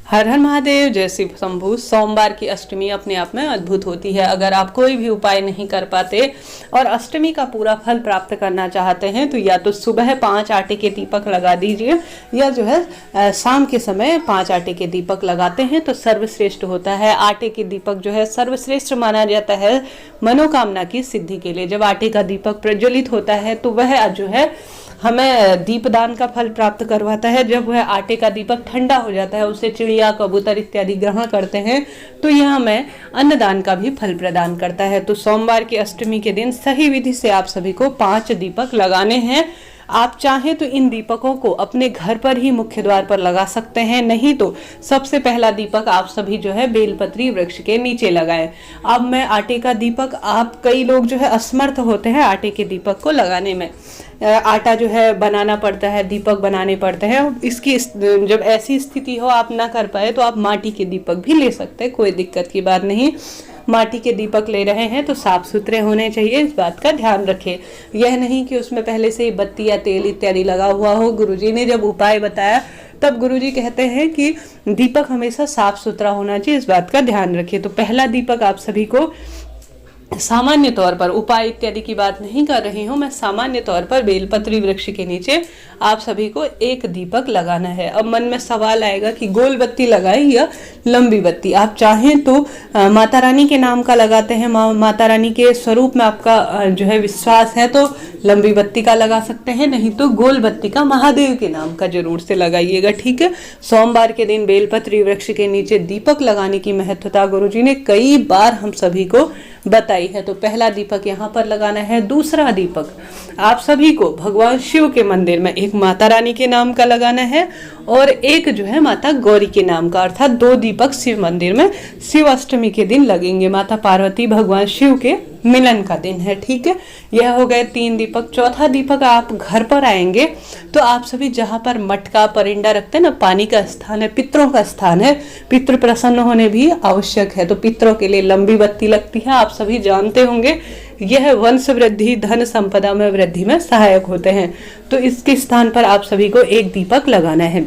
हर हर महादेव। जय शिव शंभू। सोमवार की अष्टमी अपने आप में अद्भुत होती है। अगर आप कोई भी उपाय नहीं कर पाते और अष्टमी का पूरा फल प्राप्त करना चाहते हैं तो या तो सुबह 5 आटे के दीपक लगा दीजिए या जो है शाम के समय 5 आटे के दीपक लगाते हैं तो सर्वश्रेष्ठ होता है। आटे के दीपक जो है सर्वश्रेष्ठ माना जाता है मनोकामना की सिद्धि के लिए। जब आटे का दीपक प्रज्वलित होता है तो वह जो है हमें दीपदान का फल प्राप्त करवाता है। जब वह आटे का दीपक ठंडा हो जाता है, उसे चिड़िया, कबूतर इत्यादि ग्रहण करते हैं तो यह हमें अन्नदान का भी फल प्रदान करता है। तो सोमवार की अष्टमी के दिन सही विधि से आप सभी को 5 दीपक लगाने हैं। आप चाहें तो इन दीपकों को अपने घर पर ही मुख्य द्वार पर लगा सकते हैं, नहीं तो सबसे पहला दीपक आप सभी जो है बेलपत्री वृक्ष के नीचे लगाएं। अब मैं आटे का दीपक, आप कई लोग जो है असमर्थ होते हैं आटे के दीपक को लगाने में, आटा जो है बनाना पड़ता है, दीपक बनाने पड़ते हैं। इसकी जब ऐसी स्थिति हो आप ना कर पाए तो आप माटी के दीपक भी ले सकते हैं, कोई दिक्कत की बात नहीं। माटी के दीपक ले रहे हैं तो साफ सुथरे होने चाहिए, इस बात का ध्यान रखें। यह नहीं कि उसमें पहले से ही बत्ती या तेल इत्यादि लगा हुआ हो। गुरुजी ने जब उपाय बताया तब गुरुजी कहते हैं कि दीपक हमेशा साफ सुथरा होना चाहिए, इस बात का ध्यान रखिए। तो पहला दीपक आप सभी को सामान्य तौर पर, उपाय इत्यादि की बात नहीं कर रही हूँ मैं, सामान्य तौर पर बेलपत्री वृक्ष के नीचे आप सभी को एक दीपक लगाना है। अब मन में सवाल आएगा कि गोल बत्ती लगाए या लंबी बत्ती। आप चाहें तो माता रानी के नाम का लगाते हैं, माता रानी के स्वरूप में आपका जो है विश्वास है तो लंबी बत्ती का लगा सकते हैं, नहीं तो गोल बत्ती का महादेव के नाम का जरूर से लगाइएगा, ठीक है। सोमवार के दिन बेलपत्री वृक्ष के नीचे दीपक लगाने की महत्वता गुरुजी ने कई बार हम सभी को बताई है। तो पहला दीपक यहाँ पर लगाना है। दूसरा दीपक आप सभी को भगवान शिव के मंदिर में एक माता रानी के नाम का लगाना है और एक जो है माता गौरी के नाम का, अर्थात 2 दीपक शिव मंदिर में शिव अष्टमी के दिन लगेंगे। माता पार्वती भगवान शिव के मिलन का दिन है, ठीक है। यह हो गए 3 दीपक। चौथा दीपक आप घर पर आएंगे तो आप सभी जहाँ पर मटका परिंदा रखते हैं ना, पानी का स्थान है, पितरों का स्थान है, पितृ प्रसन्न होने भी आवश्यक है। तो पितरों के लिए लंबी बत्ती लगती है, आप सभी जानते होंगे। यह वंश वृद्धि, धन संपदा में वृद्धि में सहायक होते हैं। तो इसके स्थान पर आप सभी को एक दीपक लगाना है।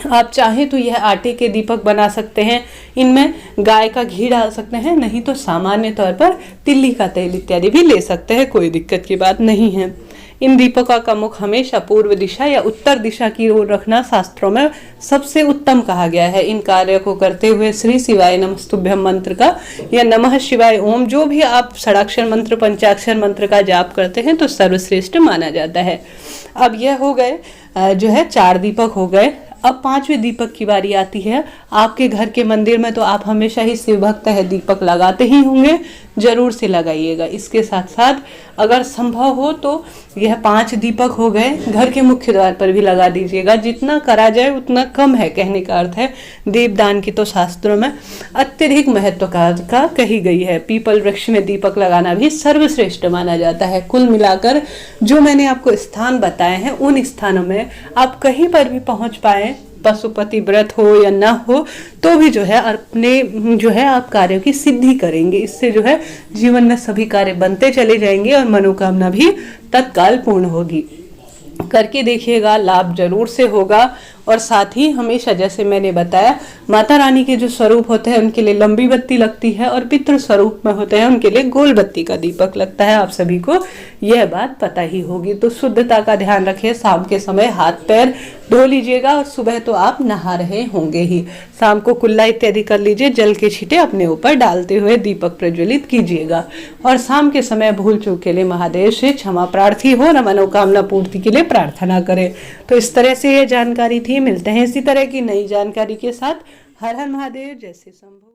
आप चाहें तो यह आटे के दीपक बना सकते हैं, इनमें गाय का घी डाल सकते हैं, नहीं तो सामान्य तौर पर तिल्ली का तेल इत्यादि भी ले सकते हैं, कोई दिक्कत की बात नहीं है। इन दीपकों का मुख हमेशा पूर्व दिशा या उत्तर दिशा की ओर रखना शास्त्रों में सबसे उत्तम कहा गया है। इन कार्यों को करते हुए श्री शिवाय नमस्तुभ्यम मंत्र का या नमः शिवाय ओम, जो भी आप षडाक्षर मंत्र, पंचाक्षर मंत्र का जाप करते हैं तो सर्वश्रेष्ठ माना जाता है। अब यह हो गए जो है 4 दीपक हो गए। अब 5वें दीपक की बारी आती है। आपके घर के मंदिर में तो आप हमेशा ही शिव भक्त है, दीपक लगाते ही होंगे, जरूर से लगाइएगा। इसके साथ साथ अगर संभव हो तो यह 5 दीपक हो गए, घर के मुख्य द्वार पर भी लगा दीजिएगा। जितना करा जाए उतना कम है, कहने का अर्थ है। दीपदान की तो शास्त्रों में अत्यधिक महत्व का कही गई है। पीपल वृक्ष में दीपक लगाना भी सर्वश्रेष्ठ माना जाता है। कुल मिलाकर जो मैंने आपको स्थान बताए हैं उन स्थानों में आप कहीं पर भी पहुंच पाए, पशुपति व्रत हो या ना हो, तो भी जो है अपने जो है आप कार्यों की सिद्धि करेंगे। इससे जो है जीवन में सभी कार्य बनते चले जाएंगे और मनोकामना भी तत्काल पूर्ण होगी। करके देखिएगा, लाभ जरूर से होगा। और साथ ही हमेशा जैसे मैंने बताया, माता रानी के जो स्वरूप होते हैं उनके लिए लंबी बत्ती लगती है और पितृ स्वरूप में होते हैं उनके लिए गोल बत्ती का दीपक लगता है। आप सभी को यह बात पता ही होगी। तो शुद्धता का ध्यान रखें। शाम के समय हाथ पैर धो लीजिएगा और सुबह तो आप नहा रहे होंगे ही, शाम को कुल्ला इत्यादि कर लीजिए, जल के छींटे अपने ऊपर डालते हुए दीपक प्रज्वलित कीजिएगा। और शाम के समय भूल चूक के लिए महादेव से क्षमा प्रार्थी हो न मनोकामना पूर्ति के लिए प्रार्थना करें। तो इस तरह से ये जानकारी थी। मिलते हैं इसी तरह की नई जानकारी के साथ। हर हर महादेव। जय श्री शंभू।